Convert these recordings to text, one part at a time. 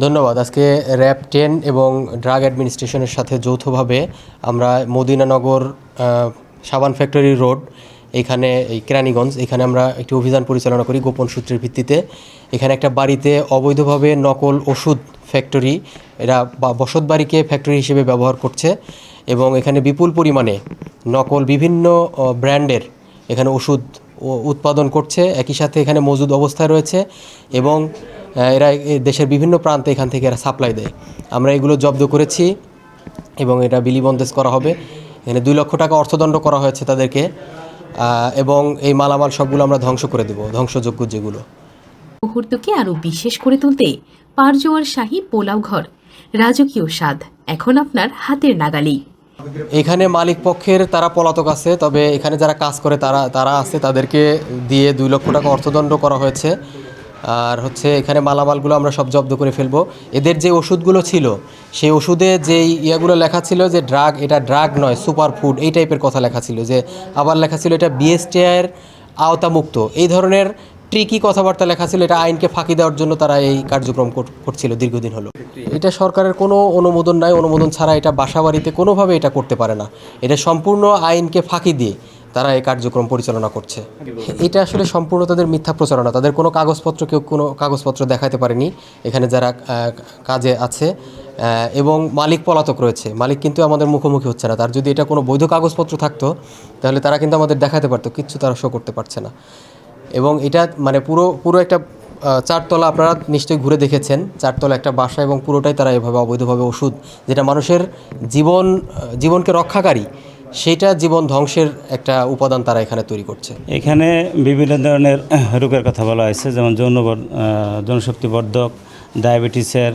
ধন্যবাদ। আজকে র্যাব 10 এবং ড্রাগ অ্যাডমিনিস্ট্রেশনের সাথে যৌথভাবে আমরা মদিনানগর সাবান ফ্যাক্টরি রোড এখানে এই কেরানীগঞ্জ এখানে আমরা একটি অভিযান পরিচালনা করি গোপন সূত্রের ভিত্তিতে। এখানে একটা বাড়িতে অবৈধভাবে নকল ওষুধ ফ্যাক্টরি, এরা বসত বাড়িকে ফ্যাক্টরি হিসেবে ব্যবহার করছে এবং এখানে বিপুল পরিমাণে নকল বিভিন্ন ব্র্যান্ডের এখানে ওষুধ উৎপাদন করছে, একই সাথে এখানে মজুদ অবস্থায় রয়েছে এবং এরা দেশের বিভিন্ন প্রান্তে এখান থেকে এরা সাপ্লাই দেয়। আমরা এগুলো জব্দ করেছি এবং এটা বিলিবন্দেজ করা হবে। এখানে 2 লক্ষ টাকা অর্থদণ্ড করা হয়েছে তাদেরকে এবং এই মালামাল সবগুলো আমরা ধ্বংস করে দেব, ধ্বংসযোগ্য যেগুলো। মুহূর্তকে আরও বিশেষ করে তুলতে পারজোয়ার শাহী পোলাও ঘর, রাজকীয় স্বাদ এখন আপনার হাতের নাগালেই। এখানে মালিক পক্ষের তারা পলাতক আছে, তবে এখানে যারা কাজ করে তারা আছে, তাদেরকে দিয়ে 2 লক্ষ টাকা অর্থদণ্ড করা হয়েছে। আর এখানে মালামালগুলো আমরা সব জব্দ করে ফেলবো। এদের যে ওষুধগুলো ছিল সেই ওষুধে যেই ইয়েগুলো লেখা ছিল যে ড্রাগ, এটা ড্রাগ নয় সুপার ফুড, এই টাইপের কথা লেখা ছিল, যে আবার লেখা ছিল এটা বিএসটিআইয়ের আওতামুক্ত, এই ধরনের ট্রিকি কথাবার্তা লেখা ছিল। এটা আইনকে ফাঁকি দেওয়ার জন্য তারা এই কার্যক্রম করছিল দীর্ঘদিন হলো। এটা সরকারের কোনো অনুমোদন নাই, অনুমোদন ছাড়া এটা বাসাবাড়িতে কোনোভাবে এটা করতে পারে না। এটা সম্পূর্ণ আইনকে ফাঁকি দিয়ে তারা এই কার্যক্রম পরিচালনা করছে। এটা আসলে সম্পূর্ণ তাদের মিথ্যা প্রচারণা। তাদের কোনো কাগজপত্র, কেউ কোনো কাগজপত্র দেখাতে পারেনি এখানে যারা কাজে আছে, এবং মালিক পলাতক রয়েছে। মালিক কিন্তু আমাদের মুখোমুখি হচ্ছে না। তার যদি এটা কোনো বৈধ কাগজপত্র থাকতো তাহলে তারা কিন্তু আমাদের দেখাতে পারতো, কিচ্ছু তারা শো করতে পারছে না। এবং এটা মানে পুরো একটা 4 তলা, আপনারা নিশ্চয়ই ঘুরে দেখেছেন, 4 তলা একটা বাসা এবং পুরোটাই তারা এভাবে অবৈধভাবে ওষুধ, যেটা মানুষের জীবনকে রক্ষাকারী, সেটা জীবন ধ্বংসের একটা উপাদান তারা এখানে তৈরি করছে। এখানে বিভিন্ন ধরনের রোগের কথা বলা হয়েছে, যেমন যৌনশক্তিবর্ধক, ডায়াবেটিসের,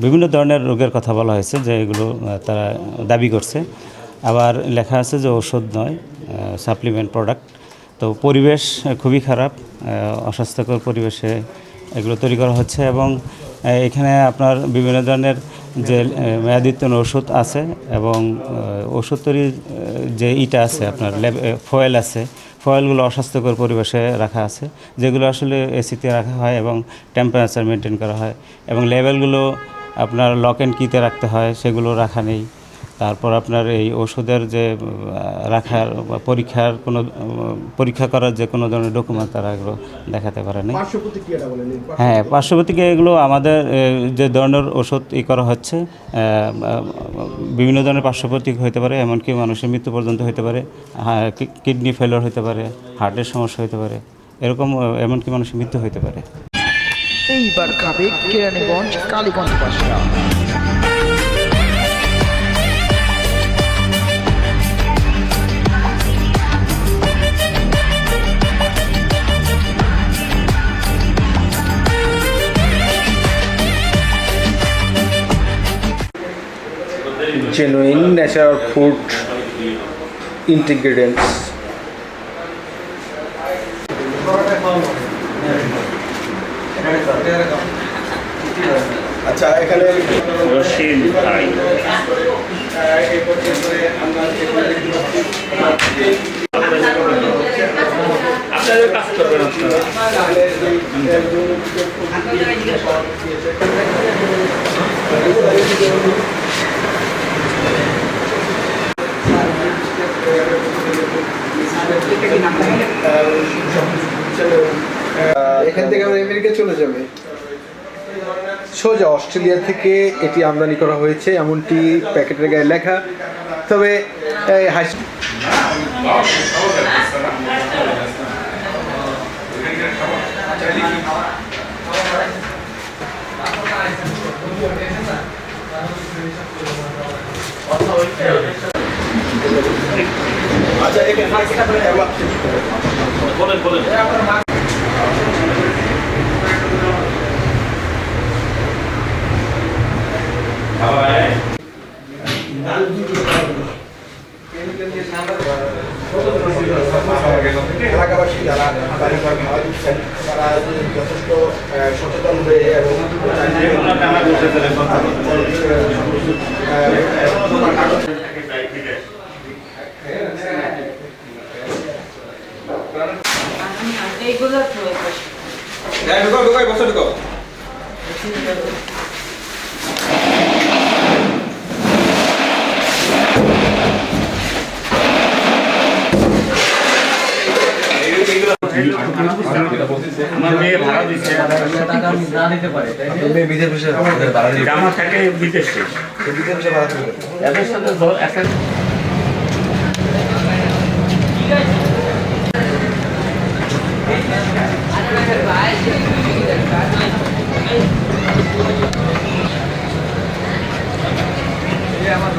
বিভিন্ন ধরনের রোগের কথা বলা হয়েছে, যে এগুলো তারা দাবি করছে। আবার লেখা আছে যে ওষুধ নয়, সাপ্লিমেন্ট প্রোডাক্ট। তো পরিবেশ খুবই খারাপ, অস্বাস্থ্যকর পরিবেশে এগুলো তৈরি করা হচ্ছে। এবং এখানে আপনার বিভিন্ন ধরনের যে মেয়াদোত্তীর্ণ ওষুধ আছে এবং ওষুধ তৈরির যে ইটা আছে, আপনার ফয়েল আছে, ফয়েলগুলো অস্বাস্থ্যকর পরিবেশে রাখা আছে, যেগুলো আসলে এসিতে রাখা হয় এবং টেম্পারেচার মেনটেন করা হয়, এবং লেবেলগুলো আপনার লক অ্যান্ড কিতে রাখতে হয়, সেগুলো রাখা নেই। তারপর আপনার এই ওষুধের যে রাখার পরীক্ষা করার যে কোনো ধরনের ডকুমেন্ট তারা এগুলো দেখাতে পারে না। হ্যাঁ, পার্শ্বপ্রতিক্রিয়া এগুলো আমাদের যে ধরনের ওষুধ করা হচ্ছে, বিভিন্ন ধরনের পার্শ্বপ্রতিক্রিয়া হতে পারে, এমনকি মানুষের মৃত্যু পর্যন্ত হতে পারে, কিডনি ফেলিওর হতে পারে, হার্টের সমস্যা হতে পারে, এরকম এমনকি মানুষের মৃত্যু হতে পারে। এইবার খাবে কেরানীগঞ্জ কালীগঞ্জ বাসা। genuine natural food ingredients. আচ্ছা, এখানে রশিদ ভাই আপনাদের কাজ করবেন এখান থেকে আমরা আমেরিকা চলে যাবে, সোজা অস্ট্রেলিয়া থেকে এটি আমদানি করা হয়েছে, এমনটি প্যাকেটের গায়ে লেখা। তবে এলাকাবাসী যারা বাড়ি ঘর ভাড়া দিচ্ছেন তারা যথেষ্ট সচেতন হয়ে এবং কাগজ আমার মেয়ে ভাড়া দিচ্ছে আমার থাকে বিদেশে এদের সাথে একটা আমার